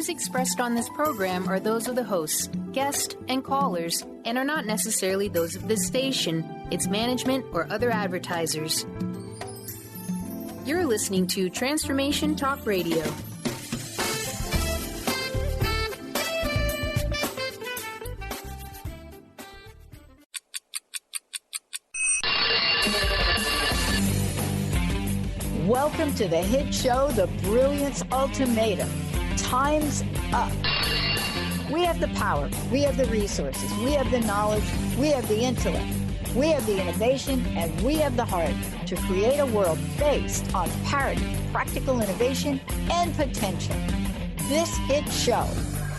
views expressed on this program are those of the hosts, guests, and callers, and are not necessarily those of this station, its management, or other advertisers. You're listening to Transformation Talk Radio. Welcome to the hit show, The Brilliance Ultimatum. Time's up. We have the power, we have the resources, we have the knowledge, we have the intellect, we have the innovation, and we have the heart to create a world based on parity, practical innovation, and potential. This hit show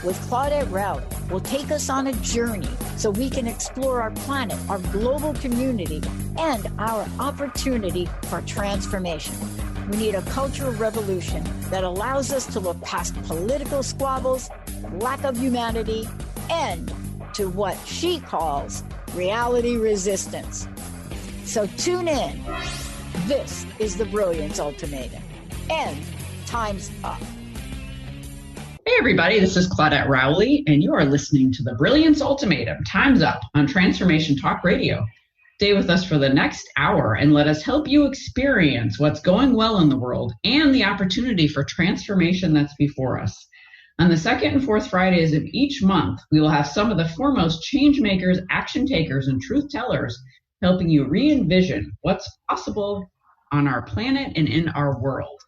with Claudette Rowley will take us on a journey so we can explore our planet, our global community, and our opportunity for transformation. We need a cultural revolution that allows us to look past political squabbles, lack of humanity, and to what she calls reality resistance. So tune in. This is the Brilliance Ultimatum. And time's up. Hey everybody, this is Claudette Rowley, and you are listening to the Brilliance Ultimatum. Time's up on Transformation Talk Radio. Stay with us for the next hour and let us help you experience what's going well in the world and the opportunity for transformation that's before us. On the second and fourth Fridays of each month, we will have some of the foremost change makers, action takers, and truth tellers helping you re-envision what's possible on our planet and in our world.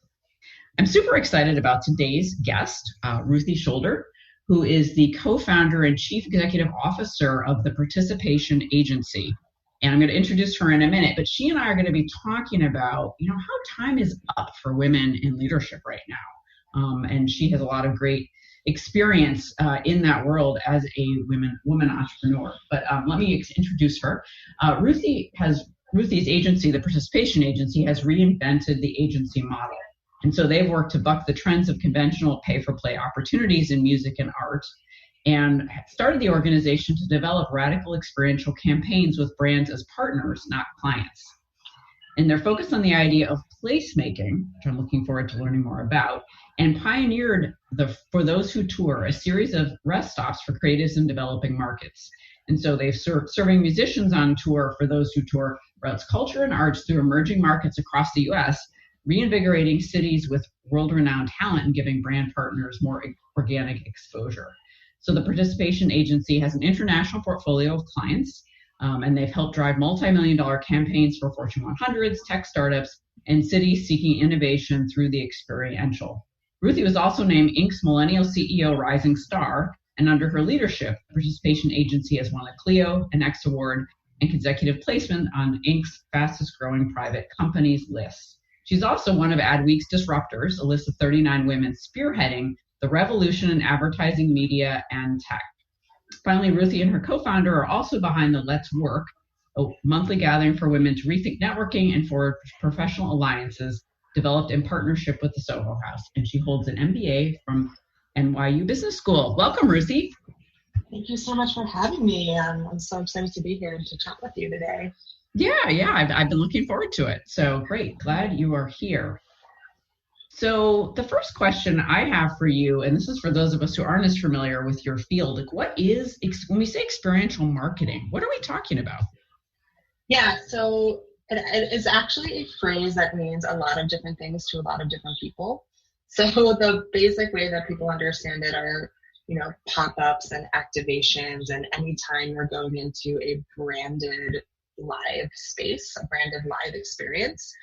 I'm super excited about today's guest, Ruthie Schulder, who is the co-founder and chief executive officer of the Participation Agency. And I'm going to introduce her in a minute, but she and I are going to be talking about, how time is up for women in leadership right now. And she has a lot of great experience in that world as a woman entrepreneur. But let me introduce her. Ruthie's agency, the Participation Agency, has reinvented the agency model. And so they've worked to buck the trends of conventional pay-for-play opportunities in music and art, and started the organization to develop radical experiential campaigns with brands as partners, not clients. And they're focused on the idea of placemaking, which I'm looking forward to learning more about, and pioneered For Those Who Tour, a series of rest stops for creatives in developing markets. And so they've serving musicians on tour For Those Who Tour routes culture and arts through emerging markets across the U.S., reinvigorating cities with world-renowned talent and giving brand partners more organic exposure. So the Participation Agency has an international portfolio of clients, and they've helped drive multi-million-dollar campaigns for Fortune 100s, tech startups, and cities seeking innovation through the experiential. Ruthie was also named Inc.'s Millennial CEO Rising Star, and under her leadership, the Participation Agency has won a Clio, an X Award, and consecutive placement on Inc.'s fastest-growing private companies list. She's also one of Adweek's disruptors, a list of 39 women spearheading the revolution in advertising, media, and tech. Finally, Ruthie and her co-founder are also behind the Let's Work, a monthly gathering for women to rethink networking and for professional alliances developed in partnership with the Soho House. And she holds an MBA from NYU Business School. Welcome, Ruthie. Thank you so much for having me. I'm so excited to be here and to chat with you today. Yeah, I've been looking forward to it. So great, glad you are here. So the first question I have for you, and this is for those of us who aren't as familiar with your field, when we say experiential marketing, what are we talking about? Yeah, so it is actually a phrase that means a lot of different things to a lot of different people. So the basic way that people understand it are, pop-ups and activations, and anytime you're going into a branded live space, a branded live experience,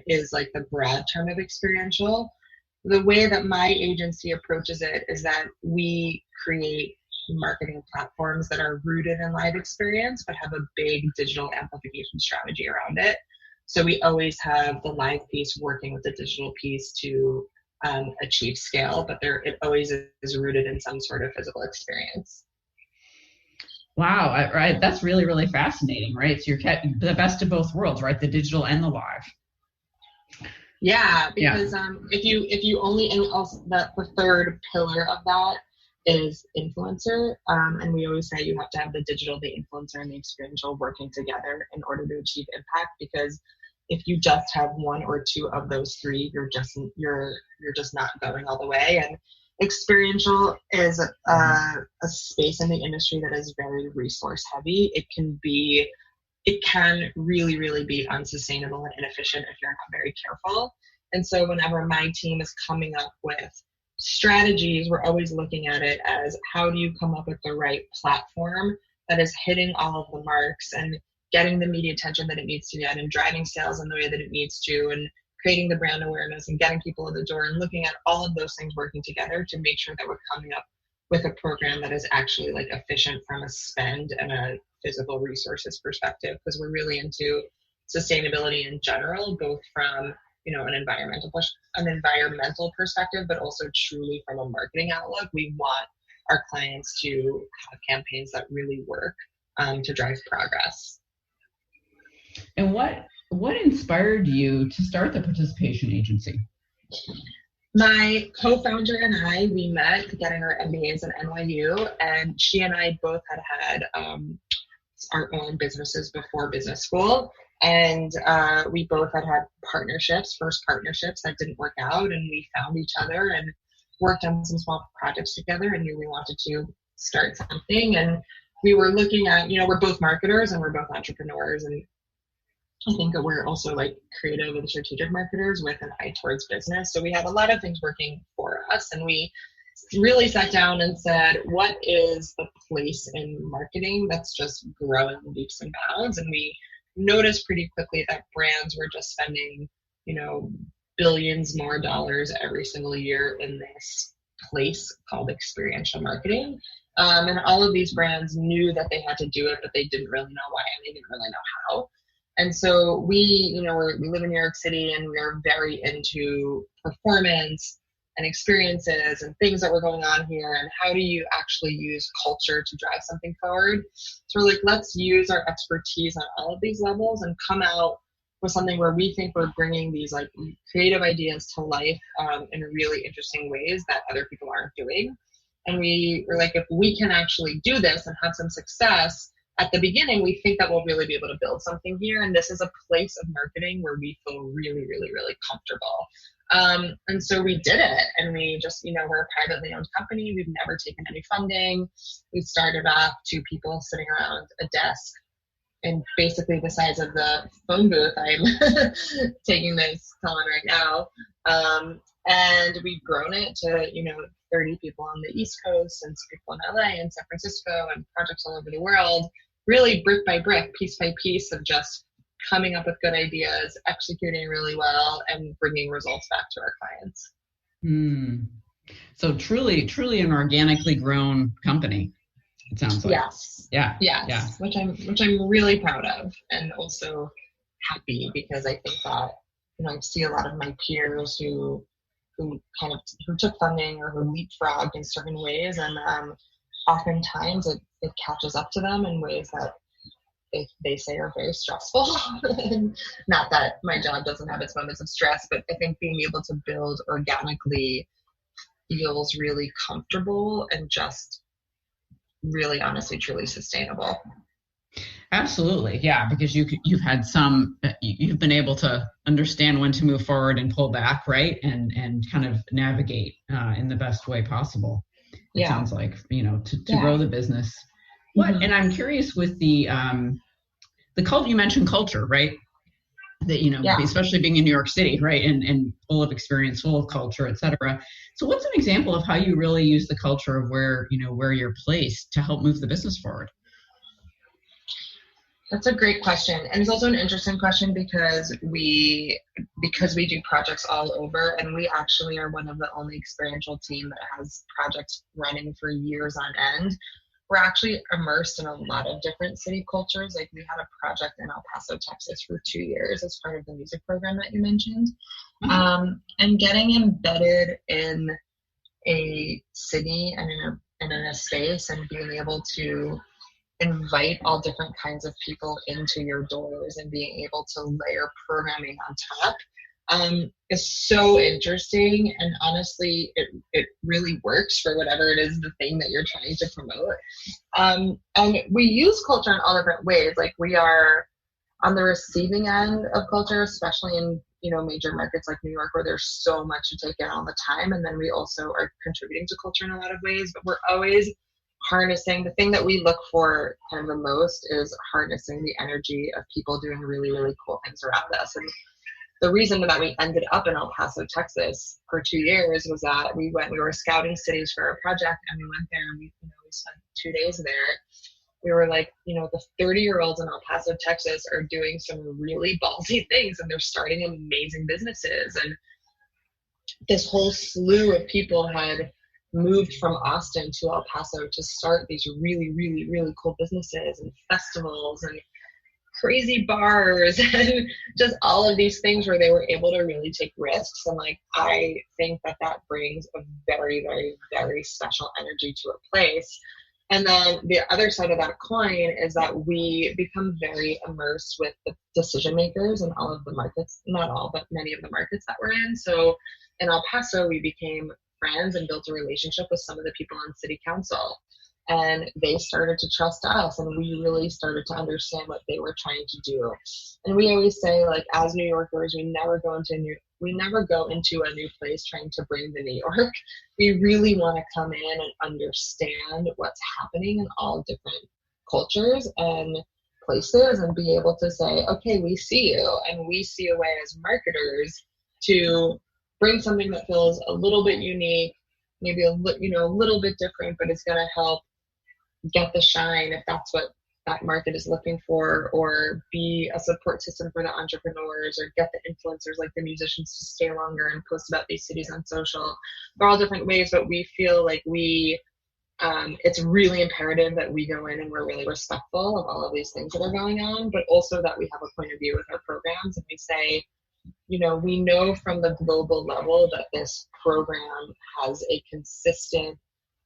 is like the broad term of experiential. The way that my agency approaches it is that we create marketing platforms that are rooted in live experience, but have a big digital amplification strategy around it. So we always have the live piece working with the digital piece to achieve scale, but it always is rooted in some sort of physical experience. Wow, right. That's really, really fascinating, right? So you're the best of both worlds, right? The digital and the live. Yeah, because if you only, and also the third pillar of that is influencer, and we always say you have to have the digital, the influencer, and the experiential working together in order to achieve impact. Because if you just have one or two of those three, you're just not going all the way. And experiential is a space in the industry that is very resource heavy. It can really, really be unsustainable and inefficient if you're not very careful. And so whenever my team is coming up with strategies, we're always looking at it as, how do you come up with the right platform that is hitting all of the marks and getting the media attention that it needs to get, and driving sales in the way that it needs to, and creating the brand awareness and getting people in the door, and looking at all of those things working together to make sure that we're coming up with a program that is actually like efficient from a spend and a physical resources perspective, because we're really into sustainability in general, both from an environmental perspective, but also truly from a marketing outlook. We want our clients to have campaigns that really work to drive progress. And what inspired you to start the participation agency? My co-founder and I, we met getting our MBAs at NYU, and she and I both had our own businesses before business school. And we both had first partnerships that didn't work out, and we found each other and worked on some small projects together and knew we wanted to start something. And we were looking at, we're both marketers and we're both entrepreneurs, and I think that we're also like creative and strategic marketers with an eye towards business. So we had a lot of things working for us, and we really sat down and said, what is the place in marketing that's just growing leaps and bounds? And we noticed pretty quickly that brands were just spending, billions more dollars every single year in this place called experiential marketing. And all of these brands knew that they had to do it, but they didn't really know why, and they didn't really know how. And so we live in New York City, and we're very into performance and experiences and things that were going on here, and how do you actually use culture to drive something forward. So we're like, let's use our expertise on all of these levels and come out with something where we think we're bringing these like creative ideas to life in really interesting ways that other people aren't doing. And we were like, if we can actually do this and have some success at the beginning, we think that we'll really be able to build something here. And this is a place of marketing where we feel really, really, really comfortable. And so we did it, and we just, we're a privately owned company. We've never taken any funding. We started off 2 people sitting around a desk, and basically the size of the phone booth I'm taking this call on right now. And we've grown it to, 30 people on the East Coast, and some people in LA and San Francisco, and projects all over the world, really brick by brick, piece by piece of just coming up with good ideas, executing really well, and bringing results back to our clients. So truly an organically grown company, it sounds like. Yes. Yeah. Yes. Yeah. Which I'm really proud of, and also happy, because I think that, I see a lot of my peers who took funding or who leapfrogged in certain ways, and oftentimes it catches up to them in ways that they say are very stressful. Not that my job doesn't have its moments of stress, but I think being able to build organically feels really comfortable and just really, honestly, truly sustainable. Absolutely. Yeah. Because you've been able to understand when to move forward and pull back, right? And kind of navigate in the best way possible. It sounds like, to grow the business. And I'm curious with the culture, you mentioned culture, right? That, especially being in New York City, right? And full of experience, full of culture, et cetera. So what's an example of how you really use the culture of where you're placed to help move the business forward? That's a great question. And it's also an interesting question because we do projects all over, and we actually are one of the only experiential team that has projects running for years on end. We're actually immersed in a lot of different city cultures. Like, we had a project in El Paso, Texas for 2 years as part of the music program that you mentioned. And getting embedded in a city and in a space, and being able to invite all different kinds of people into your doors, and being able to layer programming on top is so interesting. And honestly, it really works for whatever it is, the thing that you're trying to promote. And we use culture in all different ways. Like, we are on the receiving end of culture, especially in major markets like New York, where there's so much to take in all the time. And then we also are contributing to culture in a lot of ways, but we're always harnessing. The thing that we look for kind of the most is harnessing the energy of people doing really, really cool things around us. And the reason that we ended up in El Paso, Texas for 2 years was that we were scouting cities for our project, and we went there and we spent 2 days there. We were like, the 30-year-olds in El Paso, Texas are doing some really ballsy things, and they're starting amazing businesses. And this whole slew of people had moved from Austin to El Paso to start these really, really, really cool businesses and festivals and crazy bars and just all of these things where they were able to really take risks. And like, I think that brings a very, very, very special energy to a place. And then the other side of that coin is that we become very immersed with the decision makers in all of the markets, not all, but many of the markets that we're in. So in El Paso, we became friends and built a relationship with some of the people on city council. And they started to trust us, and we really started to understand what they were trying to do. And we always say, like, as New Yorkers, we never go into a new place trying to bring the New York. We really want to come in and understand what's happening in all different cultures and places, and be able to say, okay, we see you, and we see a way as marketers to bring something that feels a little bit unique, maybe a little bit different, but it's going to help get the shine if that's what that market is looking for, or be a support system for the entrepreneurs, or get the influencers like the musicians to stay longer and post about these cities on social. They're all different ways, but we feel like it's really imperative that we go in and we're really respectful of all of these things that are going on, but also that we have a point of view with our programs, and we say, we know from the global level that this program has a consistent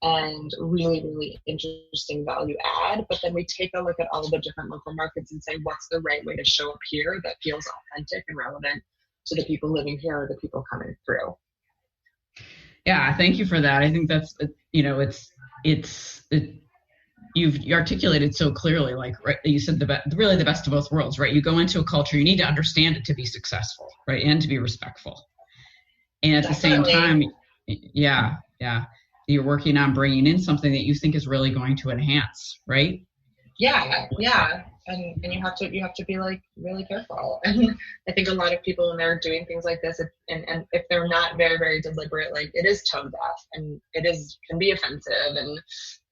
and really, really interesting value add, but then we take a look at all of the different local markets and say, what's the right way to show up here that feels authentic and relevant to the people living here or the people coming through? Yeah, thank you for that. I think that's, you've articulated so clearly, like, right, you said really the best of both worlds, right? You go into a culture, you need to understand it to be successful, right? And to be respectful. And at Definitely. the same time, you're working on bringing in something that you think is really going to enhance, right? Yeah. And you have to be like really careful. And I think a lot of people, when they're doing things like this, and if they're not very, very deliberate, like, it is tone deaf, and can be offensive, and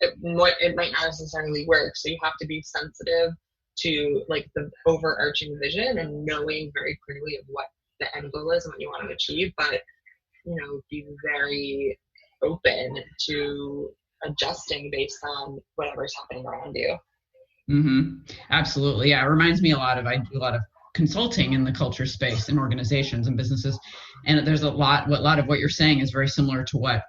it might not necessarily work. So you have to be sensitive to like the overarching vision and knowing very clearly of what the end goal is and what you want to achieve, but be very open to adjusting based on whatever's happening around you. Mm-hmm. Absolutely. Yeah. It reminds me I do a lot of consulting in the culture space in organizations and businesses. And there's a lot of what you're saying is very similar to what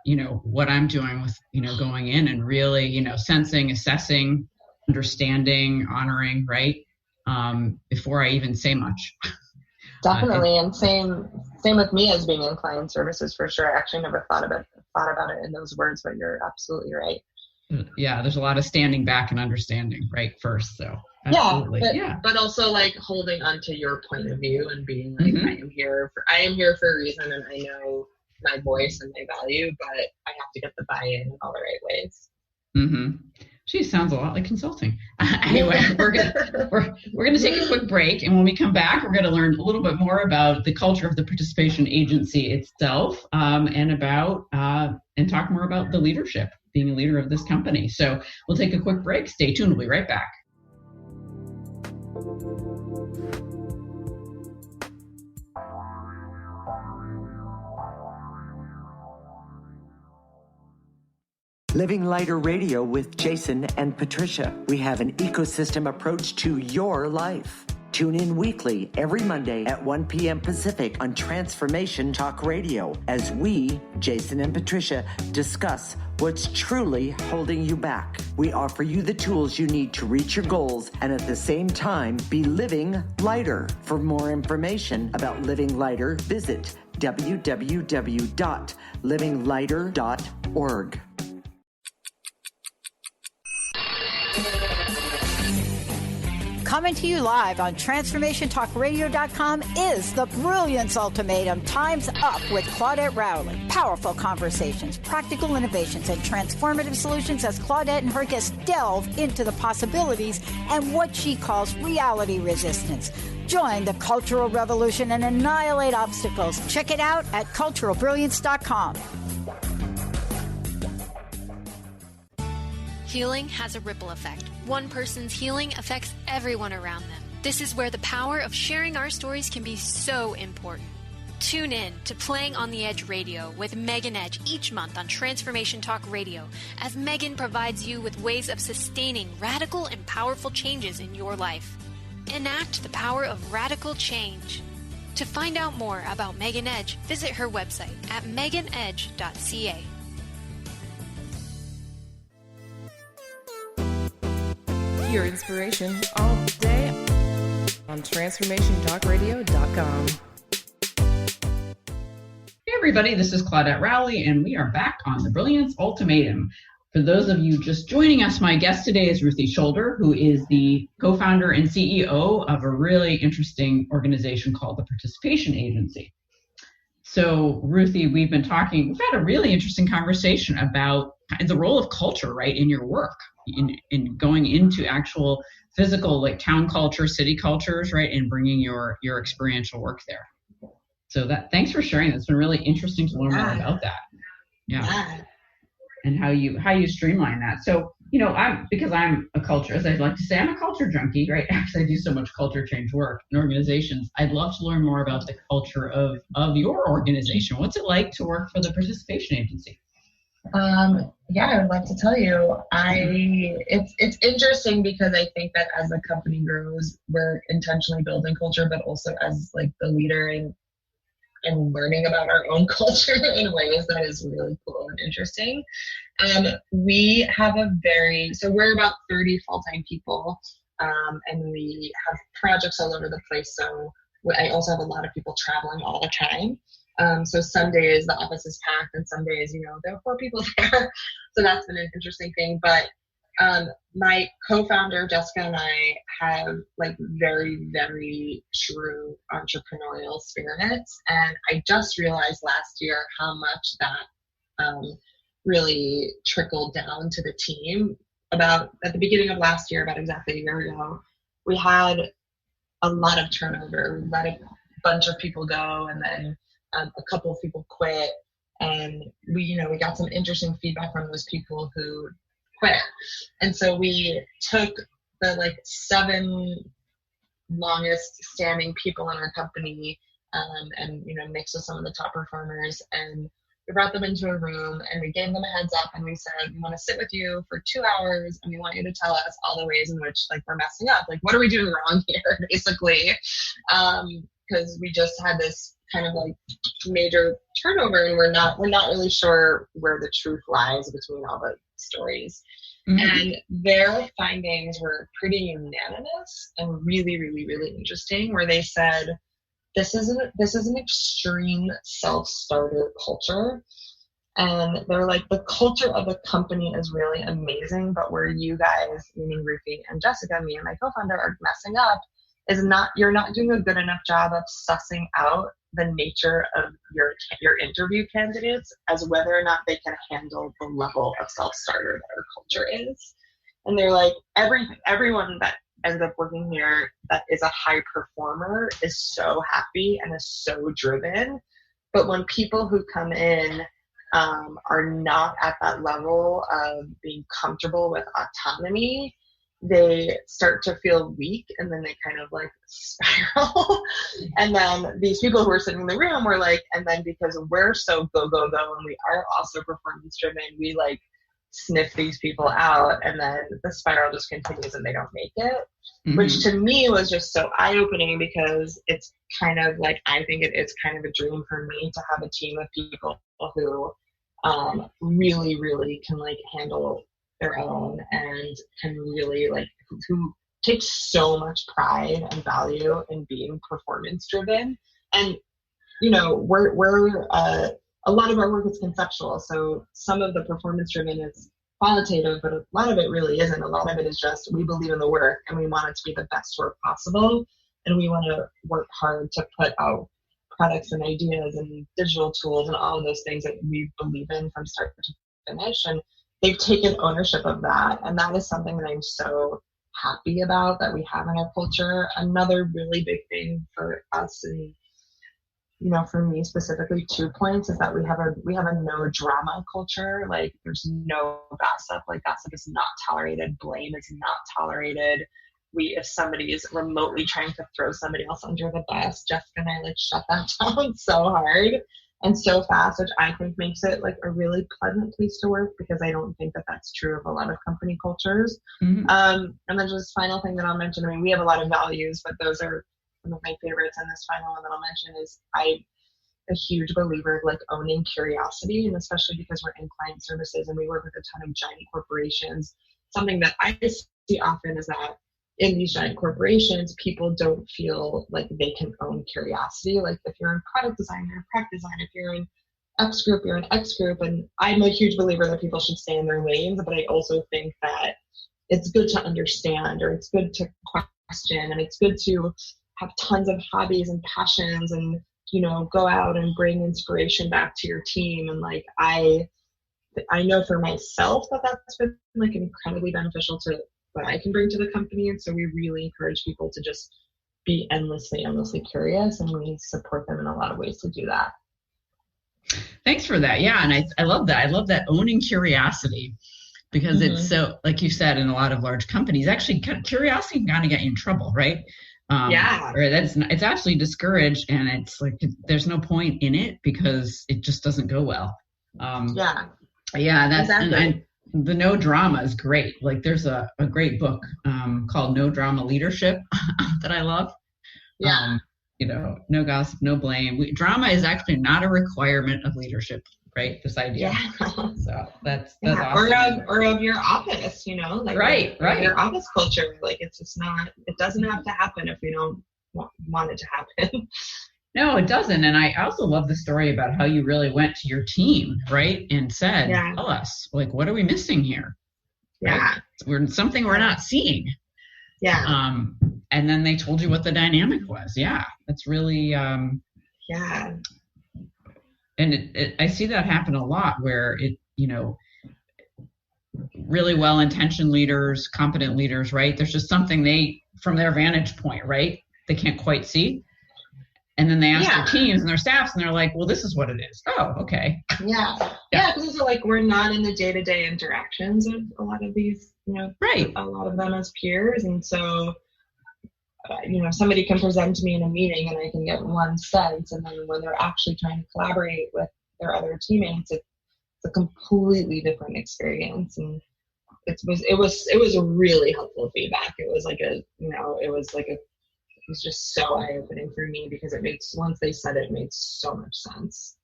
I'm doing with, going in and really, sensing, assessing, understanding, honoring, right? Before I even say much. Definitely. And same with me as being in client services, for sure. I actually never thought about it in those words, but you're absolutely right. Yeah, there's a lot of standing back and understanding, right, first. So absolutely. But also like holding on to your point of view and being like, I am here for a reason, and I know my voice and my value, but I have to get the buy-in in all the right ways. Mm-hmm. Gee, sounds a lot like consulting. Anyway, we're gonna take a quick break, and when we come back, we're gonna learn a little bit more about the culture of the participation agency itself, and talk more about the leadership, being a leader of this company. So we'll take a quick break. Stay tuned. We'll be right back. Living Lighter Radio with Jason and Patricia. We have an ecosystem approach to your life. Tune in weekly every Monday at 1 p.m. Pacific on Transformation Talk Radio as we, Jason and Patricia, discuss what's truly holding you back. We offer you the tools you need to reach your goals and at the same time be living lighter. For more information about Living Lighter, visit www.livinglighter.org. Coming to you live on TransformationTalkRadio.com is the Brilliance Ultimatum. Time's Up with Claudette Rowley. Powerful conversations, practical innovations, and transformative solutions as Claudette and her guests delve into the possibilities and what she calls reality resistance. Join the cultural revolution and annihilate obstacles. Check it out at culturalbrilliance.com. Healing has a ripple effect. One person's healing affects everyone around them. This is where the power of sharing our stories can be so important. Tune in to Playing on the Edge Radio with Megan Edge each month on Transformation Talk Radio, as Megan provides you with ways of sustaining radical and powerful changes in your life. Enact the power of radical change. To find out more about Megan Edge, visit her website at meganedge.ca. Your inspiration all day on TransformationTalkRadio.com. Hey everybody, this is Claudette Rowley, and we are back on the Brilliance Ultimatum. For those of you just joining us, my guest today is Ruthie Schulder, who is the co-founder and CEO of a really interesting organization called the Participation Agency. So, Ruthie, we've had a really interesting conversation about the role of culture, right, in your work, in going into actual physical, like town culture, city cultures, right, and bringing your experiential work there. So thanks for sharing. It's been really interesting to learn more about that. Yeah. And how you streamline that. So, I'm a culture, as I'd like to say, I'm a culture junkie, right? Actually, I do so much culture change work in organizations. I'd love to learn more about the culture of your organization. What's it like to work for the Participation Agency? Yeah, I would like to tell you, it's interesting because I think that as the company grows, we're intentionally building culture, but also as like the leader and learning about our own culture in ways that is really cool and interesting. We have we're about 30 full-time people, and we have projects all over the place. So I also have a lot of people traveling all the time. So some days the office is packed, and some days, there are 4 people there. So that's been an interesting thing. But my co-founder, Jessica, and I have like very, very true entrepreneurial spirits. And I just realized last year how much that really trickled down to the team. At the beginning of last year, about exactly a year ago, we had a lot of turnover. We let a bunch of people go, and then a couple of people quit, and we got some interesting feedback from those people who quit. And so we took the 7 longest standing people in our company, and mixed with some of the top performers, and we brought them into a room and we gave them a heads up, and we said, we want to sit with you for 2 hours, and we want you to tell us all the ways in which we're messing up. What are we doing wrong here, basically? Because we just had this kind of major turnover, and we're not really sure where the truth lies between all the stories. Mm-hmm. And their findings were pretty unanimous and really, really, really interesting, where they said, this is an extreme self-starter culture. And they're like, the culture of the company is really amazing, but where you guys, meaning Ruthie and Jessica, me and my co-founder, are messing up is you're not doing a good enough job of sussing out the nature of your interview candidates as whether or not they can handle the level of self-starter that our culture is. And they're like, everyone that ends up working here that is a high performer is so happy and is so driven. But when people who come in are not at that level of being comfortable with autonomy, they start to feel weak, and then they kind of spiral. And then these people who are sitting in the room were like, and then because we're so go, go, go, and we are also performance driven, we sniff these people out, and then the spiral just continues and they don't make it. Mm-hmm. Which to me was just so eye-opening, because it's kind of I think it's kind of a dream for me to have a team of people who really, really can handle their own, and can really who takes so much pride and value in being performance driven. And we're a lot of our work is conceptual, so some of the performance driven is qualitative, but a lot of it really isn't. A lot of it is just, we believe in the work and we want it to be the best work possible. And we want to work hard to put out products and ideas and digital tools and all of those things that we believe in from start to finish. And they've taken ownership of that. And that is something that I'm so happy about that we have in our culture. Another really big thing for us, and for me specifically, 2 points, is that we have a no drama culture. Like, there's no gossip. Like, gossip is not tolerated. Blame is not tolerated. If somebody is remotely trying to throw somebody else under the bus, Jessica and I shut that down so hard and so fast, which I think makes it a really pleasant place to work, because I don't think that that's true of a lot of company cultures. Mm-hmm. And then just final thing that I'll mention, we have a lot of values, but those are some of my favorites. And this final one that I'll mention is, I'm a huge believer of owning curiosity, and especially because we're in client services and we work with a ton of giant corporations. Something that I see often is that in these giant corporations, people don't feel like they can own curiosity. Like, if you're in product design, you're in product design. If you're in X group, you're in X group. And I'm a huge believer that people should stay in their lanes, but I also think that it's good to understand, or it's good to question, and it's good to have tons of hobbies and passions, and go out and bring inspiration back to your team. And I know for myself that that's been incredibly beneficial to what I can bring to the company. And so we really encourage people to just be endlessly curious, and we support them in a lot of ways to do that. Thanks for that. Yeah. And I love that. I love that, owning curiosity, because Mm-hmm. it's so, like you said, in a lot of large companies, actually curiosity can kind of get you in trouble, right? Yeah. Or it's absolutely discouraged, and it's there's no point in it because it just doesn't go well. Yeah. Yeah, that's exactly. and the no drama is great. There's a great book called No Drama Leadership that I love. Yeah. No gossip, no blame. Drama is actually not a requirement of leadership, right? This idea. Yeah. So that's Yeah. awesome. Or of your office, Right. Your office culture. It's just not, it doesn't have to happen if we don't want it to happen. No, it doesn't. And I also love the story about how you really went to your team, right? And said, Yeah. Tell us, what are we missing here? Yeah. Right? Something we're not seeing. Yeah. And then they told you what the dynamic was. Yeah. That's really, Yeah. And I see that happen a lot, where really well-intentioned leaders, competent leaders, right? There's just something from their vantage point, right, they can't quite see. And then they ask their teams and their staffs, and they're like, well, this is what it is. Oh, okay. Yeah. Yeah. Because it's we're not in the day-to-day interactions of a lot of these, right. A lot of them as peers. And so, somebody can present to me in a meeting and I can get one sense. And then when they're actually trying to collaborate with their other teammates, it's a completely different experience. And it was a really helpful feedback. It was just so eye-opening for me, because once they said it made so much sense.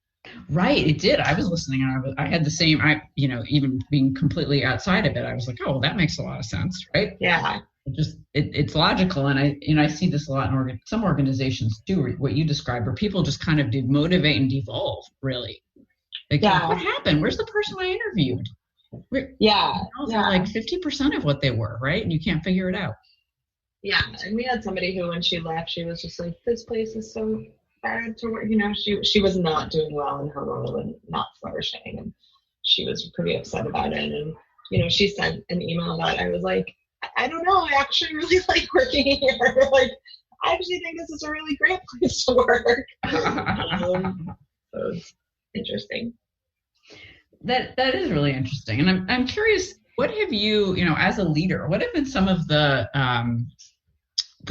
Right, it did. I was listening, and I had the same. Even being completely outside of it, I was like, oh, well, that makes a lot of sense, right? Yeah. It's logical, and I see this a lot in some organizations too. What you described, where people just kind of demotivate and devolve, really. What happened? Where's the person I interviewed? They're 50% of what they were, right? And you can't figure it out. Yeah, and we had somebody who, when she left, she was just like, this place is so bad to work. She was not doing well in her role and not flourishing, and she was pretty upset about it. And she sent an email that I was like, I don't know, I actually really like working here. I actually think this is a really great place to work. So it's interesting. That is really interesting, and I'm curious. What have you, as a leader, what have been some of the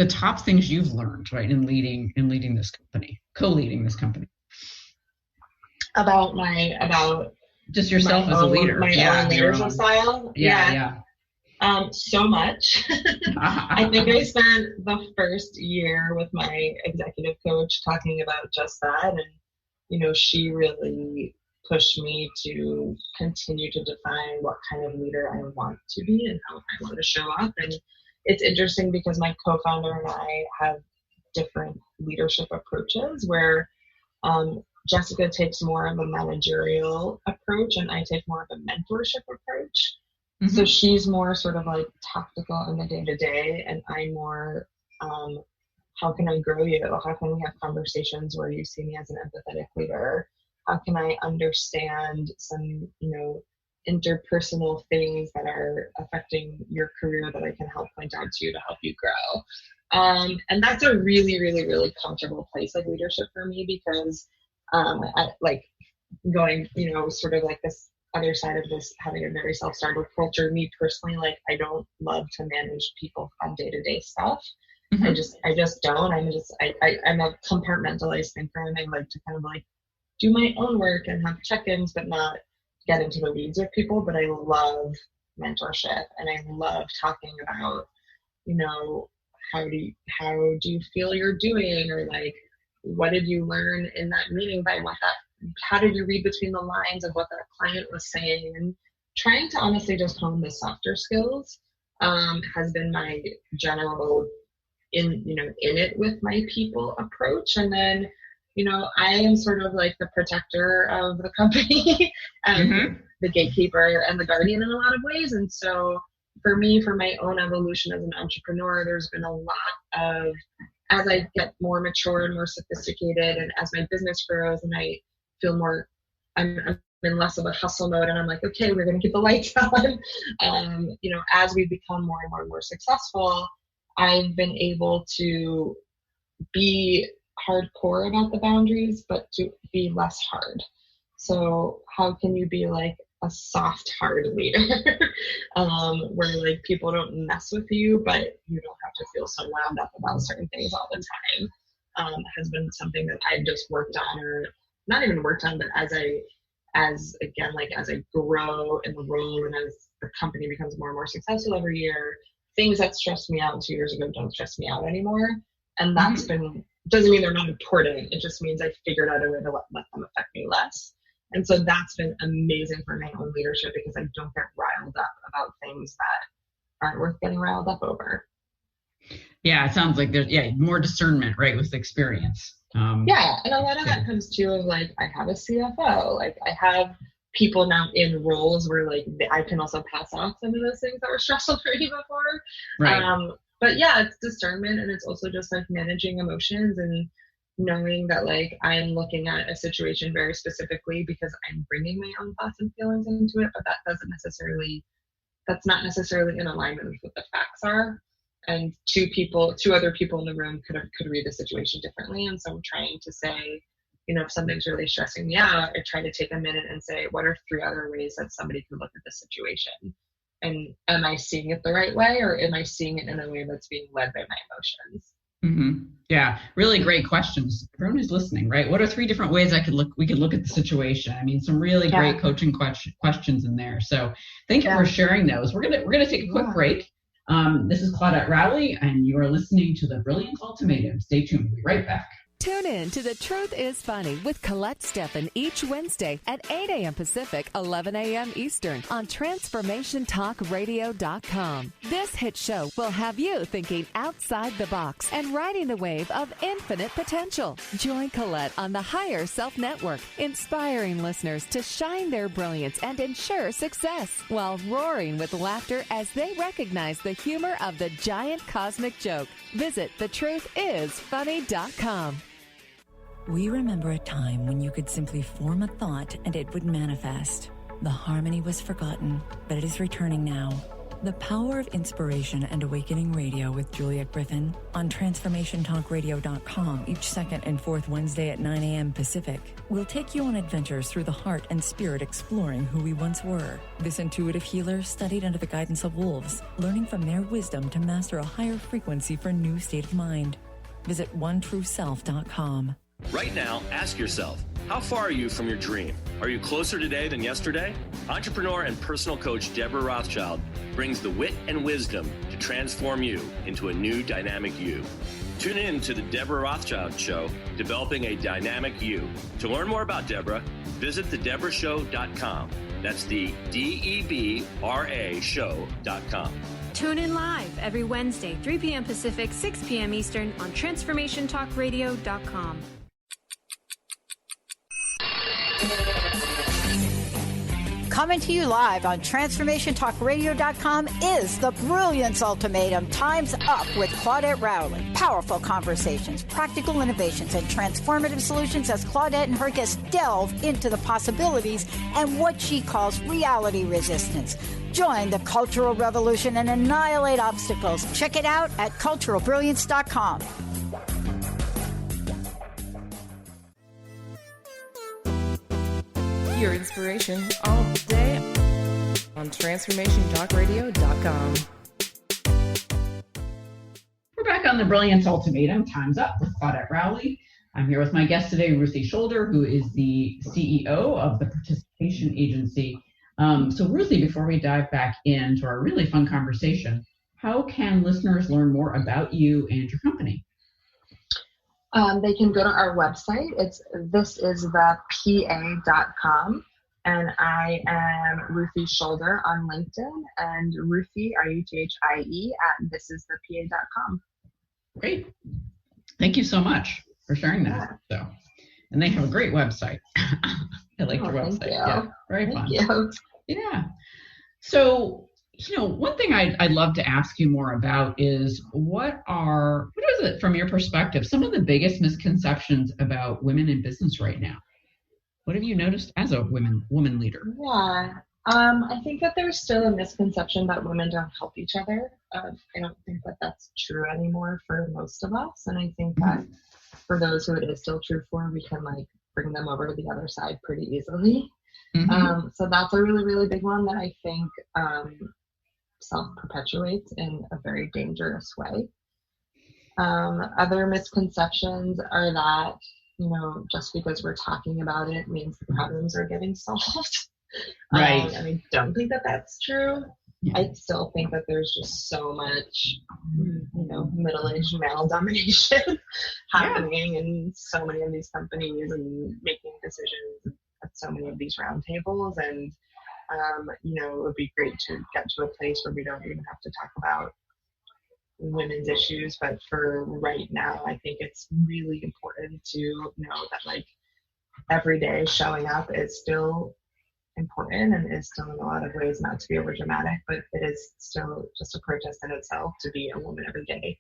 top things you've learned, right, in leading this company, co-leading this company? About just yourself as a leader, my own leadership style. Yeah. So much. I think I spent the first year with my executive coach talking about just that, and she really pushed me to continue to define what kind of leader I want to be and how I want to show up. And it's interesting because my co-founder and I have different leadership approaches, where Jessica takes more of a managerial approach and I take more of a mentorship approach. So she's more sort of like tactical in the day-to-day, and I'm more, how can I grow you? How can we have conversations where you see me as an empathetic leader? How can I understand some, interpersonal things that are affecting your career that I can help point out to you to help you grow? And that's a really, really, really comfortable place of leadership for me, because I like going, sort of like this other side of this, having a very self-started culture. Me personally, like, I don't love to manage people on day-to-day stuff. I just don't. I'm a compartmentalized thinker, and I like to kind of like do my own work and have check-ins, but not get into the weeds with people. But I love mentorship, and I love talking about, how do you feel you're doing, or like, what did you learn in that meeting by how did you read between the lines of what that client was saying, and trying to honestly just hone the softer skills has been my general in it with my people approach. And then, I am sort of like the protector of the company and the gatekeeper and the guardian in a lot of ways. And so for me, for my own evolution as an entrepreneur, there's been a lot of, as I get more mature and more sophisticated, and as my business grows and I feel more, I'm in less of a hustle mode, and I'm like, okay, we're going to keep the lights on. As we become more and more and more successful, I've been able to be hardcore about the boundaries, but to be less hard. So how can you be like a soft, hard leader where like people don't mess with you, but you don't have to feel so wound up about certain things all the time, has been something that I've just worked on, or not even worked on, but as I grow in the role and as the company becomes more and more successful every year, things that stressed me out 2 years ago don't stress me out anymore. And that's doesn't mean they're not important. It just means I figured out a way to let them affect me less. And so that's been amazing for my own leadership, because I don't get riled up about things that aren't worth getting riled up over. Yeah, it sounds like there's more discernment, right, with experience. And a lot of that comes too of like, I have a CFO, like I have people now in roles where like I can also pass off some of those things that were stressful for me before. Right. But yeah, it's discernment, and it's also just like managing emotions and knowing that like I'm looking at a situation very specifically because I'm bringing my own thoughts and feelings into it, but that's not necessarily in alignment with what the facts are. And two other people in the room could read the situation differently. And so I'm trying to say, if something's really stressing me out, I try to take a minute and say, what are 3 other ways that somebody could look at this situation? And am I seeing it the right way, or am I seeing it in a way that's being led by my emotions? Yeah, really great questions. Everyone who's listening, right? What are 3 different ways we could look at the situation? I mean, some really great coaching questions in there. So thank you for sharing those. We're gonna take a quick break. This is Claudette Rowley, and you are listening to The Brilliance Ultimatum. Stay tuned. We'll be right back. Tune in to The Truth is Funny with Colette Steffen each Wednesday at 8 a.m. Pacific, 11 a.m. Eastern on TransformationTalkRadio.com. This hit show will have you thinking outside the box and riding the wave of infinite potential. Join Colette on the Higher Self Network, inspiring listeners to shine their brilliance and ensure success while roaring with laughter as they recognize the humor of the giant cosmic joke. Visit thetruthисfunny.com. We remember a time when you could simply form a thought and it would manifest. The harmony was forgotten, but it is returning now. The Power of Inspiration and Awakening Radio with Juliet Griffin on TransformationTalkRadio.com each second and fourth Wednesday at 9 a.m. Pacific. We'll take you on adventures through the heart and spirit, exploring who we once were. This intuitive healer studied under the guidance of wolves, learning from their wisdom to master a higher frequency for a new state of mind. Visit OneTrueSelf.com. Right now, ask yourself, how far are you from your dream? Are you closer today than yesterday? Entrepreneur and personal coach Deborah Rothschild brings the wit and wisdom to transform you into a new dynamic you. Tune in to the Deborah Rothschild Show, Developing a Dynamic You. To learn more about Deborah, visit thedeborahshow.com. That's the DEBRA show.com. Tune in live every Wednesday, 3 p.m. Pacific, 6 p.m. Eastern on TransformationTalkRadio.com. Coming to you live on TransformationTalkRadio.com is the Brilliance Ultimatum. Time's Up with Claudette Rowley. Powerful conversations, practical innovations, and transformative solutions as Claudette and her guests delve into the possibilities and what she calls reality resistance. Join the cultural revolution and annihilate obstacles. Check it out at culturalbrilliance.com. Your inspiration all day on TransformationTalkRadio.com. We're back on the Brilliance Ultimatum. Time's Up with Claudette Rowley. I'm here with my guest today, Ruthie Schulder, who is the CEO of the participation agency. So Ruthie, before we dive back into our really fun conversation, how can listeners learn more about you and your company? They can go to our website. It's thisisthepa.com. And I am Ruthie Schulder on LinkedIn, and Ruthie, Ruthie, at thisisthepa.com. Great. Thank you so much for sharing that. So, and they have a great website. I like their website. Yeah, very fun. Thank you. Yeah. So, one thing I'd love to ask you more about is what is it from your perspective, some of the biggest misconceptions about women in business right now? What have you noticed as a woman leader? Yeah. I think that there's still a misconception that women don't help each other. I don't think that that's true anymore for most of us. And I think that for those who it is still true for, we can bring them over to the other side pretty easily. Mm-hmm. So that's a really, really big one that I think self-perpetuates in a very dangerous way. Other misconceptions are that, just because we're talking about it means the problems are getting solved. Right. And I don't think that that's true. Yeah. I still think that there's just so much, middle-aged male domination happening in so many of these companies and making decisions at so many of these roundtables. And, it would be great to get to a place where we don't even have to talk about women's issues. But for right now, I think it's really important to know that every day showing up is still important and is still in a lot of ways, not to be over dramatic, but it is still just a protest in itself to be a woman every day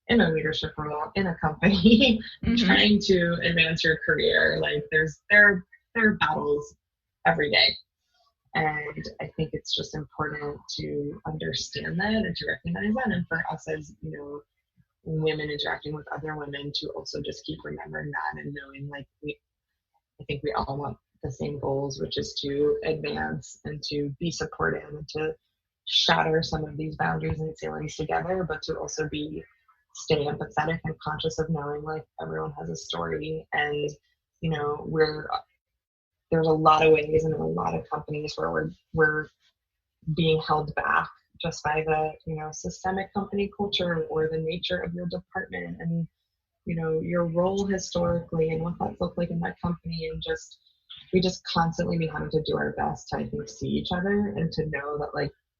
in a leadership role in a company, trying to advance your career. There are battles every day. And I think it's just important to understand that and to recognize that. And for us as, women interacting with other women to also just keep remembering that and knowing I think we all want the same goals, which is to advance and to be supportive and to shatter some of these boundaries and ceilings together, but to also stay empathetic and conscious of knowing everyone has a story. And, there's a lot of ways and in a lot of companies where we're being held back just by the, systemic company culture or the nature of your department and, your role historically and what that's looked like in that company. And we just constantly be having to do our best to, I think, see each other and to know that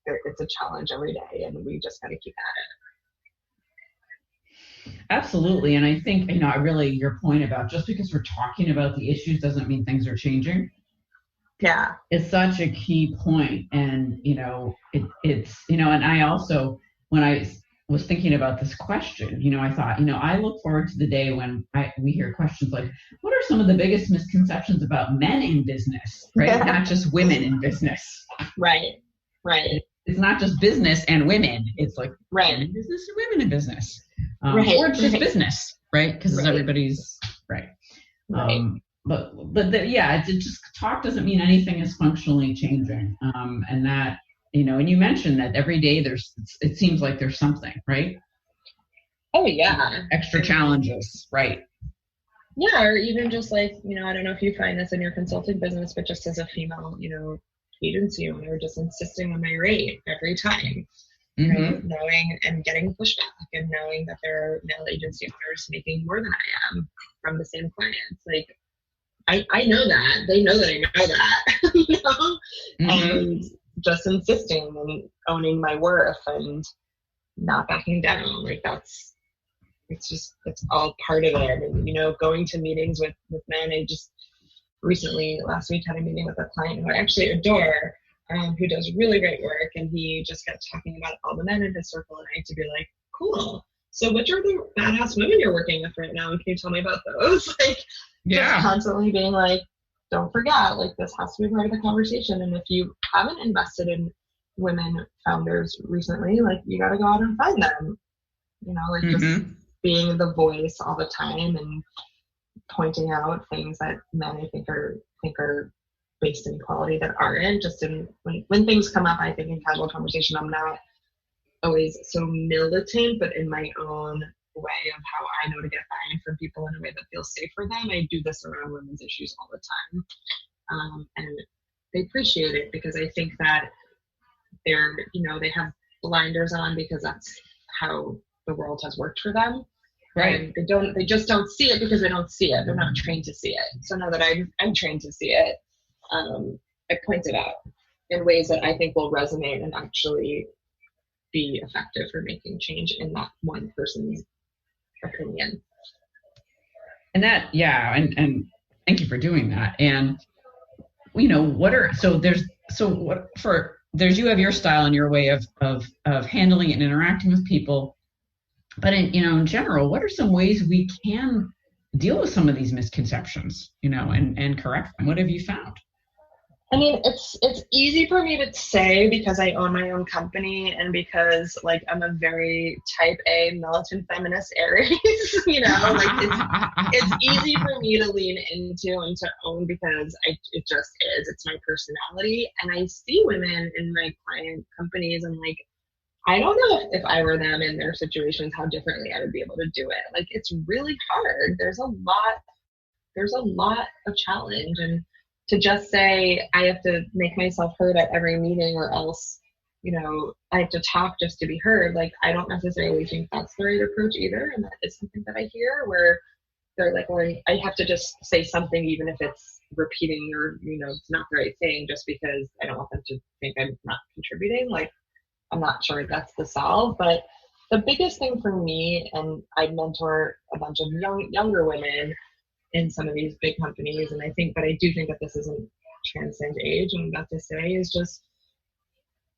it's a challenge every day and we just got to keep at it. Absolutely. And I think, your point about just because we're talking about the issues doesn't mean things are changing. Yeah. It's such a key point. And, it's, and I also, when I was thinking about this question, I thought, I look forward to the day when we hear questions like, what are some of the biggest misconceptions about men in business, right? Yeah. Not just women in business. Right. It's not just business and women. It's men in business and women in business. Or it's just business, right? Because everybody's right. It's just talk doesn't mean anything is functionally changing. And that, and you mentioned that every day it seems like there's something, right? Oh yeah. Extra challenges, right? Yeah, or even just I don't know if you find this in your consulting business, but just as a female, agency owner, just insisting on my rate every time. Knowing and getting pushback and knowing that there are male agency owners making more than I am from the same clients. I know that. They know that I know that, and just insisting and owning my worth and not backing down. It's all part of it. And, going to meetings with men. I just recently, last week, had a meeting with a client who I actually adore. who does really great work, and he just kept talking about all the men in his circle, and I had to be like, cool. So which are the badass women you're working with right now? And can you tell me about those? Like, just constantly being like, don't forget, like, this has to be part of the conversation. And if you haven't invested in women founders recently, like, you got to go out and find them. You know, like, just being the voice all the time and pointing out things that men I think are based in quality that aren't. Just when things come up, I think in casual conversation, I'm not always so militant, but in my own way of how I know to get buy-in from people in a way that feels safe for them. I do this around women's issues all the time. And they appreciate it because I think that they're, you know, they have blinders on because that's how the world has worked for them. Right. And they just don't see it because they don't see it. They're not trained to see it. So now that I'm trained to see it, I point it out in ways that I think will resonate and actually be effective for making change in that one person's opinion. And that, and thank you for doing that. And, you know, you have your style and your way of handling and interacting with people. But in general, what are some ways we can deal with some of these misconceptions, you know, and correct them? What have you found? I mean, it's easy for me to say because I own my own company and because, like, I'm a very type A militant feminist Aries, you know, like, it's easy for me to lean into and to own because it just is. It's my personality. And I see women in my client companies and, like, I don't know if I were them in their situations, how differently I would be able to do it. Like, it's really hard. There's a lot of challenge. And to just say I have to make myself heard at every meeting or else, you know, I have to talk just to be heard. Like, I don't necessarily think that's the right approach either. And that is something that I hear where they're like, well, I have to just say something even if it's repeating or, you know, it's not the right thing just because I don't want them to think I'm not contributing. Like, I'm not sure that's the solve, but the biggest thing for me, and I mentor a bunch of younger women in some of these big companies, and I do think that this isn't transcend age, and I'm about to say is just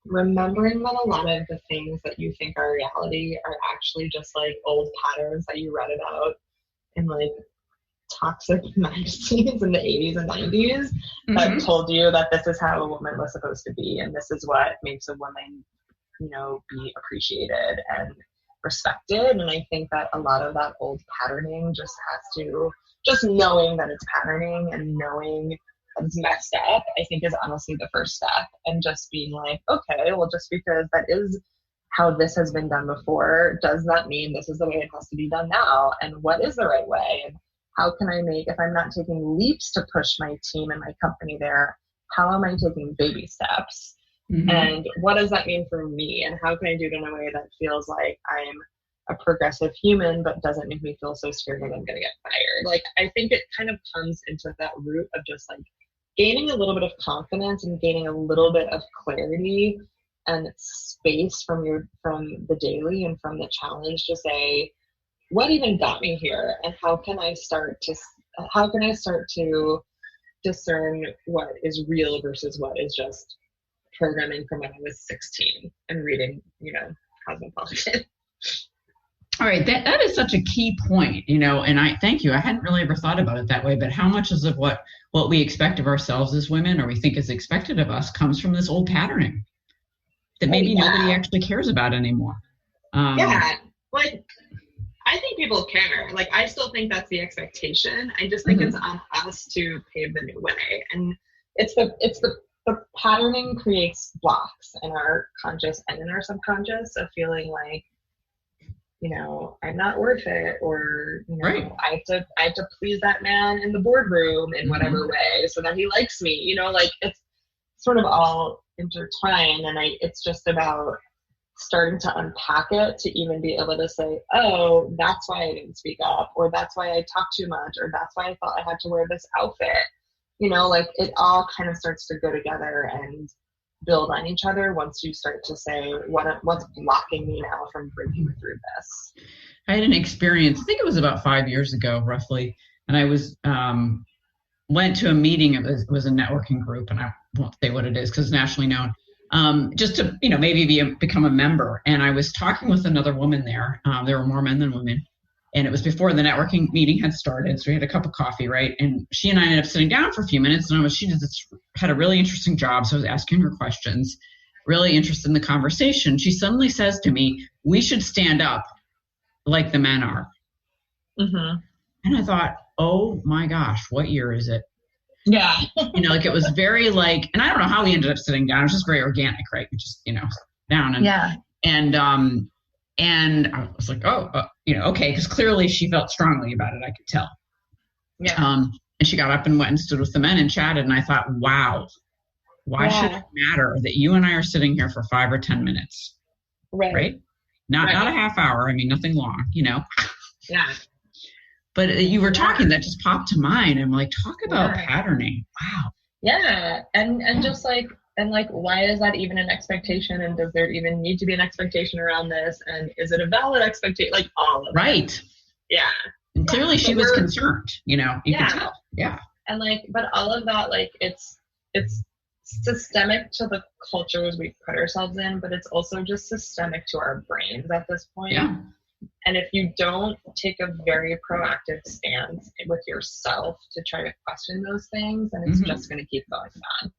remembering that a lot of the things that you think are reality are actually just like old patterns that you read about in like toxic magazines in the 80s and 90s that told you that this is how a woman was supposed to be, and this is what makes a woman, you know, be appreciated and respected. And I think that a lot of that old patterning just knowing that it's patterning and knowing that it's messed up, I think is honestly the first step. And just being like, okay, well, just because that is how this has been done before, does that mean this is the way it has to be done now? And what is the right way? And how can I if I'm not taking leaps to push my team and my company there, how am I taking baby steps? And what does that mean for me? And how can I do it in a way that feels like I'm a progressive human, but doesn't make me feel so scared that I'm going to get fired? Like, I think it kind of comes into that root of just like gaining a little bit of confidence and gaining a little bit of clarity and space from the daily and from the challenge to say, what even got me here? And how can I start to discern what is real versus what is just programming from when I was 16 and reading, you know, Cosmopolitan. All right, that is such a key point, you know, and I thank you. I hadn't really ever thought about it that way, but how much is of what we expect of ourselves as women or we think is expected of us comes from this old patterning that maybe nobody actually cares about anymore. Like, I think people care. Like, I still think that's the expectation. I just think it's on us to pave the new way. And the patterning creates blocks in our conscious and in our subconscious of feeling like, you know, I'm not worth it, or, you know, I have to please that man in the boardroom in whatever way so that he likes me, you know, like it's sort of all intertwined. And it's just about starting to unpack it to even be able to say, oh, that's why I didn't speak up, or that's why I talked too much, or that's why I thought I had to wear this outfit. You know, like it all kind of starts to go together and build on each other once you start to say, what's blocking me now from breaking through this? I had an experience, I think it was about 5 years ago, roughly, and I was went to a meeting. It was a networking group, and won't say what it is because it's nationally known. Just to, maybe become a member. And I was talking with another woman there. There were more men than women. And it was before the networking meeting had started. So we had a cup of coffee, right? And she and I ended up sitting down for a few minutes. And she had a really interesting job. So I was asking her questions, really interested in the conversation. She suddenly says to me, we should stand up like the men are. Mm-hmm. And I thought, oh my gosh, what year is it? Yeah. It was very and I don't know how we ended up sitting down. It was just very organic, right? We just, down and, yeah. And I was like, okay. Because clearly she felt strongly about it. I could tell. Yeah. And she got up and went and stood with the men and chatted. And I thought, wow, why should it matter that you and I are sitting here for 5 or 10 minutes? Right? Not a half hour. I mean, nothing long, Yeah. But you were talking, that just popped to mind. I'm like, talk about patterning. Wow. Yeah. And just why is that even an expectation? And does there even need to be an expectation around this? And is it a valid expectation? Like all of it. Yeah. And clearly she was concerned, you could tell. Yeah. And but all of that, it's systemic to the cultures we put ourselves in, but it's also just systemic to our brains at this point. Yeah. And if you don't take a very proactive stance with yourself to try to question those things, then it's just going to keep going on.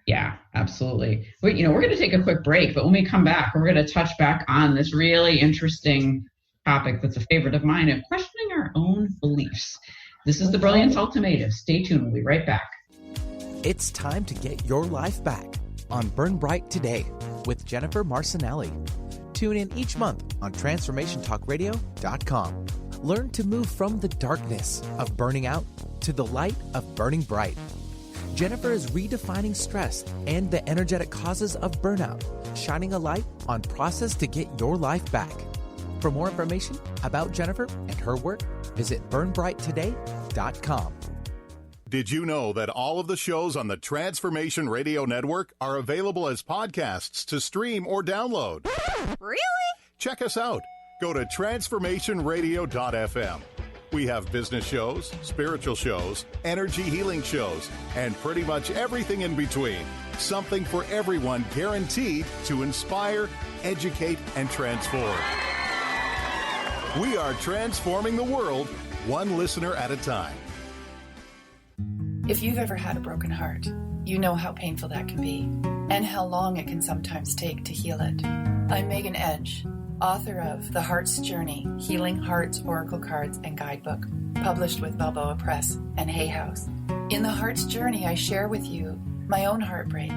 Yeah, absolutely. We're going to take a quick break, but when we come back, we're going to touch back on this really interesting topic that's a favorite of mine of questioning our own beliefs. This is the Brilliance Ultimatum. Stay tuned. We'll be right back. It's time to get your life back on Burn Bright Today with Jennifer Marcinelli. Tune in each month on TransformationTalkRadio.com. Learn to move from the darkness of burning out to the light of burning bright. Jennifer is redefining stress and the energetic causes of burnout, shining a light on process to get your life back. For more information about Jennifer and her work, visit burnbrighttoday.com. Did you know that all of the shows on the Transformation Radio Network are available as podcasts to stream or download? Really? Check us out. Go to transformationradio.fm. We have business shows, spiritual shows, energy healing shows, and pretty much everything in between. Something for everyone, guaranteed to inspire, educate, and transform. We are transforming the world, one listener at a time. If you've ever had a broken heart, you know how painful that can be and how long it can sometimes take to heal it. I'm Megan Edge, author of The Heart's Journey, Healing Hearts, Oracle Cards, and Guidebook, published with Balboa Press and Hay House. In The Heart's Journey, I share with you my own heartbreak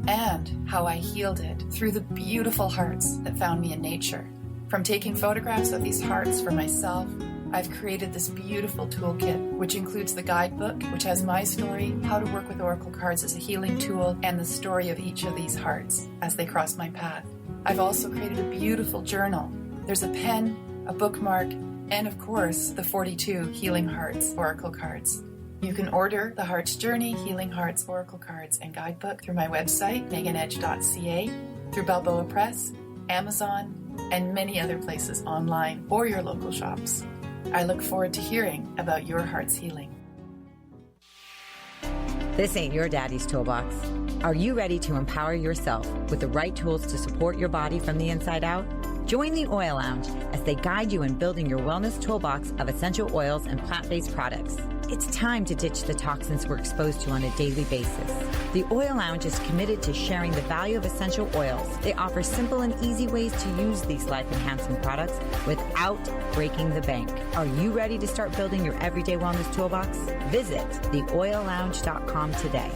and how I healed it through the beautiful hearts that found me in nature. From taking photographs of these hearts for myself, I've created this beautiful toolkit, which includes the guidebook, which has my story, how to work with Oracle cards as a healing tool, and the story of each of these hearts as they cross my path. I've also created a beautiful journal. There's a pen, a bookmark, and of course, the 42 Healing Hearts Oracle cards. You can order The Heart's Journey, Healing Hearts Oracle Cards, and Guidebook through my website, meganedge.ca, through Balboa Press, Amazon, and many other places online or your local shops. I look forward to hearing about your heart's healing. This ain't your daddy's toolbox. Are you ready to empower yourself with the right tools to support your body from the inside out? Join the Oil Lounge as they guide you in building your wellness toolbox of essential oils and plant-based products. It's time to ditch the toxins we're exposed to on a daily basis. The Oil Lounge is committed to sharing the value of essential oils. They offer simple and easy ways to use these life-enhancing products without breaking the bank. Are you ready to start building your everyday wellness toolbox? Visit theoillounge.com today.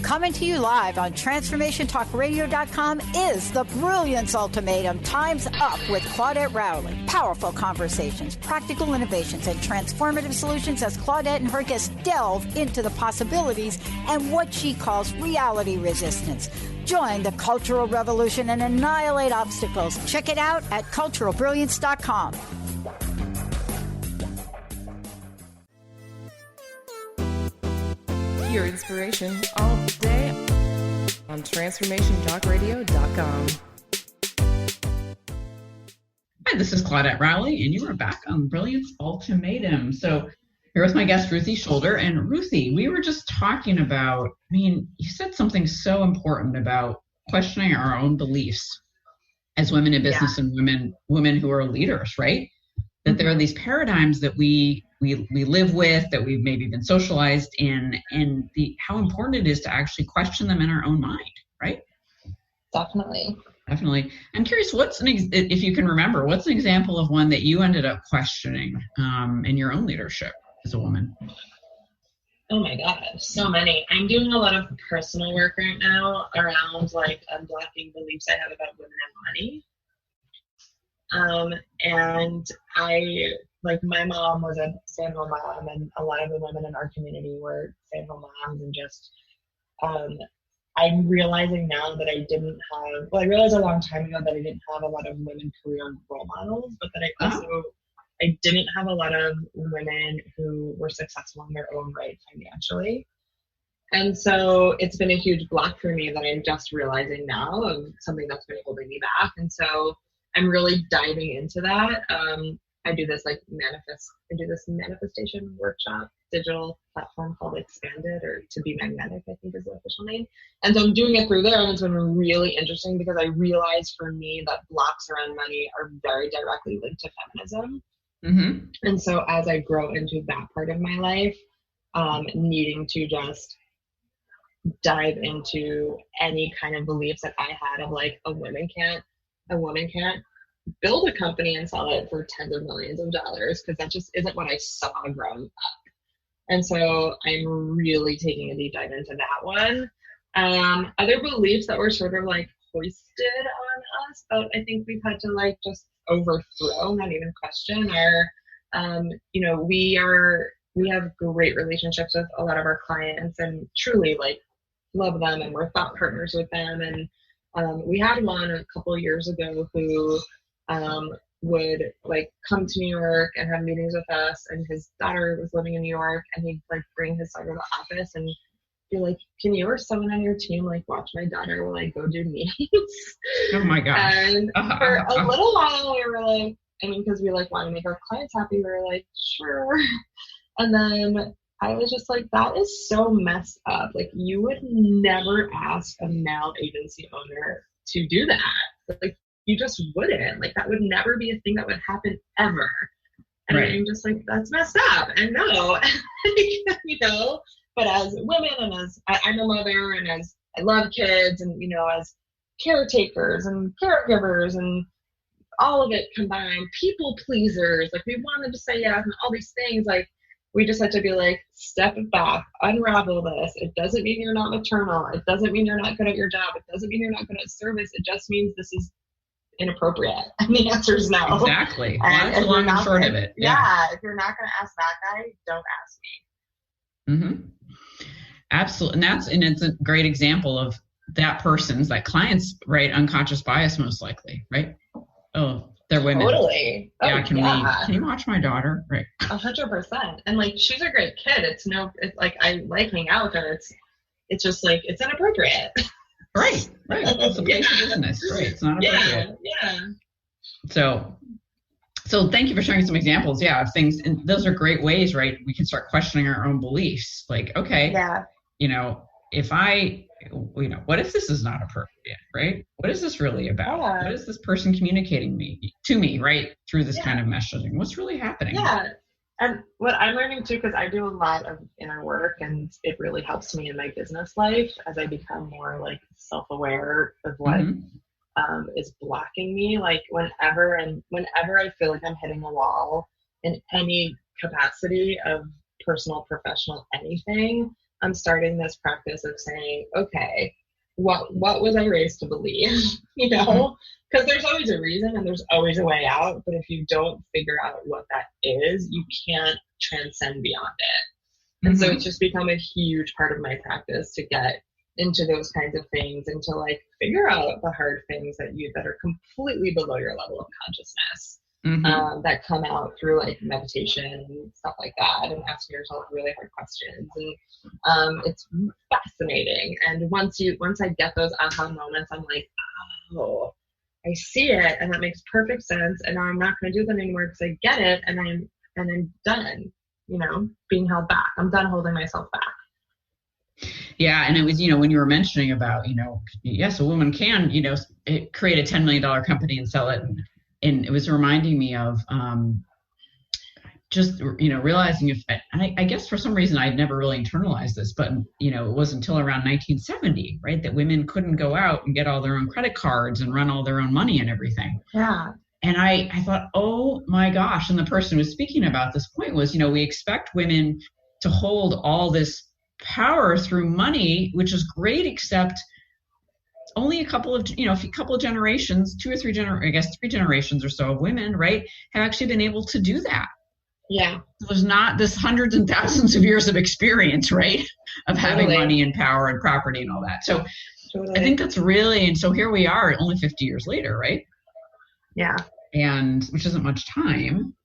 Coming to you live on TransformationTalkRadio.com is the Brilliance Ultimatum. Time's Up with Claudette Rowley. Powerful conversations, practical innovations, and transformative solutions as Claudette and her guests delve into the possibilities and what she calls reality resistance. Join the cultural revolution and annihilate obstacles. Check it out at culturalbrilliance.com. Your inspiration all day on TransformationTalkRadio.com. Hi Hi, this is Claudette Rowley, and you are back on Brilliance Ultimatum. So here with my guest, Ruthie Schulder. And Ruthie, we were just talking about, you said something so important about questioning our own beliefs as women in business and women who are leaders, right? That there are these paradigms that we live with, that we've maybe been socialized in, and how important it is to actually question them in our own mind, right? Definitely. I'm curious, if you can remember, what's an example of one that you ended up questioning in your own leadership as a woman? Oh my God, so many. I'm doing a lot of personal work right now around unblocking beliefs I have about women and money. And my mom was a stay-at-home mom, and a lot of the women in our community were stay-at-home moms, and just I'm realizing now that I realized a long time ago that I didn't have a lot of women career role models, but that I didn't have a lot of women who were successful in their own right financially. And so it's been a huge block for me that I'm just realizing now of something that's been holding me back. And so I'm really diving into that. I do this manifestation workshop, digital platform called Expanded, or To Be Magnetic, I think is the official name. And so I'm doing it through there, and it's been really interesting because I realized for me that blocks around money are very directly linked to feminism. Mm-hmm. And so as I grow into that part of my life, needing to just dive into any kind of beliefs that I had of a woman can't build a company and sell it for tens of millions of dollars, because that just isn't what I saw growing up. And so I'm really taking a deep dive into that one. Other beliefs that were sort of hoisted on us, but I think we've had to just overthrow, not even question, are, we have great relationships with a lot of our clients, and truly love them, and we're thought partners with them. And we had one a couple of years ago who would come to New York and have meetings with us, and his daughter was living in New York, and he'd bring his daughter to the office and be like, can you or someone on your team watch my daughter while I go do meetings? Oh my gosh. And for a little while we were because we want to make our clients happy, we were sure. And then I was just that is so messed up. You would never ask a male agency owner to do that. You just wouldn't. That would never be a thing that would happen ever. And right. I'm just that's messed up. And no, but as women, and as I'm a mother, and as I love kids, and, as caretakers and caregivers and all of it combined, people pleasers, we wanted to say yes and all these things, we just had to be step back, unravel this. It doesn't mean you're not maternal. It doesn't mean you're not good at your job. It doesn't mean you're not good at service. It just means this is inappropriate. And the answer is no. Exactly. And that's the long and short of it. Yeah. If you're not going to ask that guy, don't ask me. Mm-hmm. Absolutely. And it's a great example of that client's unconscious bias, most likely, right? Oh, they're women. Totally. Yeah. Can you watch my daughter? Right. 100%. And she's a great kid. It's I hang out with her. It's just it's inappropriate. Right. It's a place of business. Right. It's not appropriate. Yeah. So thank you for sharing some examples. Yeah. Of things. And those are great ways, right? We can start questioning our own beliefs. Okay. Yeah. If what if this is not appropriate, right? What is this really about? Yeah. What is this person communicating to me, right? Through this kind of messaging. What's really happening? Yeah. And what I'm learning too, because I do a lot of inner work, and it really helps me in my business life as I become more self-aware of what is blocking me. Whenever I feel I'm hitting a wall in any capacity of personal, professional, anything, I'm starting this practice of saying, okay, what was I raised to believe? Because there's always a reason and there's always a way out. But if you don't figure out what that is, you can't transcend beyond it. And so it's just become a huge part of my practice to get into those kinds of things and to figure out the hard things that are completely below your level of consciousness. That come out through meditation and stuff like that, and asking yourself really hard questions. And it's fascinating. And once I get those aha moments, I'm oh, I see it, and that makes perfect sense. And now I'm not going to do that anymore because I get it, and I'm done, being held back. I'm done holding myself back. Yeah. And it was, when you were mentioning about, yes, a woman can, create a $10 million company and sell it. And it was reminding me of just, realizing I guess for some reason I'd never really internalized this, but, it wasn't until around 1970, right, that women couldn't go out and get all their own credit cards and run all their own money and everything. Yeah. And I thought, oh my gosh. And the person who was speaking about this point was, we expect women to hold all this power through money, which is great, except only a couple of generations, 2 or 3 3 generations or so of women, right, have actually been able to do that. Yeah. It was not this hundreds and thousands of years of experience, right, of having money and power and property and all that. So I think that's really, and so here we are only 50 years later, right? Yeah. And which isn't much time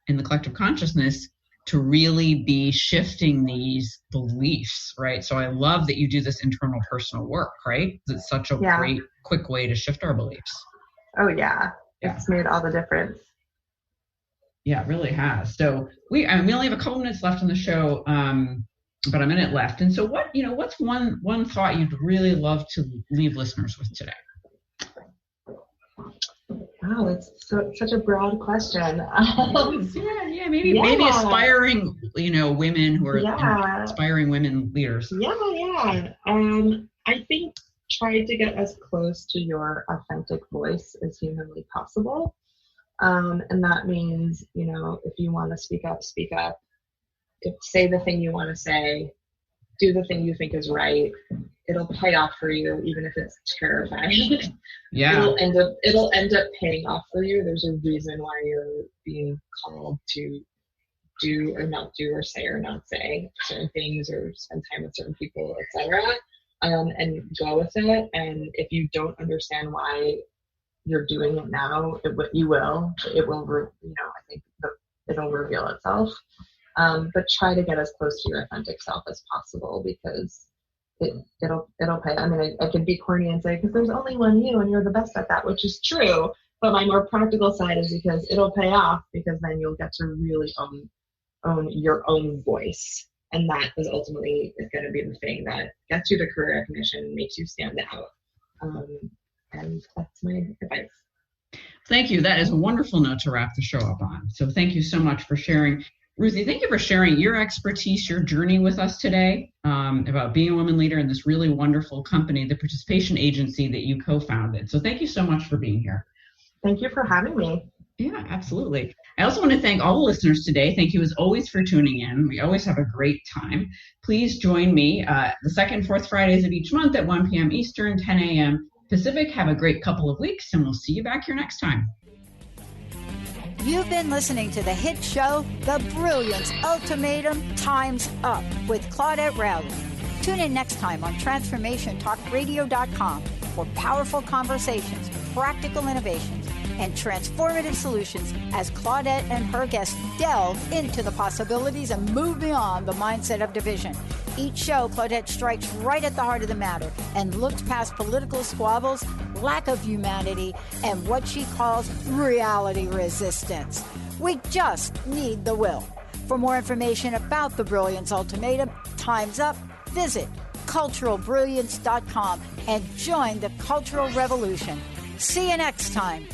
in the collective consciousness to really be shifting these beliefs, right? So I love that you do this internal personal work, right? It's such a great, quick way to shift our beliefs. Oh, yeah. It's made all the difference. Yeah, it really has. So we only have a couple minutes left on the show, but a minute left. And so what's one thought you'd really love to leave listeners with today? Wow, it's such a broad question. Maybe aspiring, women who are aspiring women leaders. Yeah. I think try to get as close to your authentic voice as humanly possible. And that means, if you want to speak up, speak up. Say the thing you want to say. Do the thing you think is right. It'll pay off for you, even if it's terrifying. Yeah. It'll end up paying off for you. There's a reason why you're being called to do or not do or say or not say certain things or spend time with certain people, etc. And go with it. And if you don't understand why you're doing it now, it will, I think it'll reveal itself. But try to get as close to your authentic self as possible, because it'll pay. I mean, I could be corny and say, because there's only one you and you're the best at that, which is true. But my more practical side is because it'll pay off, because then you'll get to really own your own voice. And that is ultimately going to be the thing that gets you the career recognition and makes you stand out. And that's my advice. Thank you. That is a wonderful note to wrap the show up on. So thank you so much for sharing. Ruthie, thank you for sharing your expertise, your journey with us today about being a woman leader in this really wonderful company, the participation agency that you co-founded. So thank you so much for being here. Thank you for having me. Yeah, absolutely. I also want to thank all the listeners today. Thank you as always for tuning in. We always have a great time. Please join me the second and fourth Fridays of each month at 1 p.m. Eastern, 10 a.m. Pacific. Have a great couple of weeks, and we'll see you back here next time. You've been listening to the hit show, The Brilliance Ultimatum, Time's Up, with Claudette Rowley. Tune in next time on TransformationTalkRadio.com for powerful conversations, practical innovations, and transformative solutions as Claudette and her guests delve into the possibilities and move beyond the mindset of division. Each show, Claudette strikes right at the heart of the matter and looks past political squabbles, lack of humanity, and what she calls reality resistance. We just need the will. For more information about the Brilliance Ultimatum, Time's Up, visit culturalbrilliance.com and join the cultural revolution. See you next time.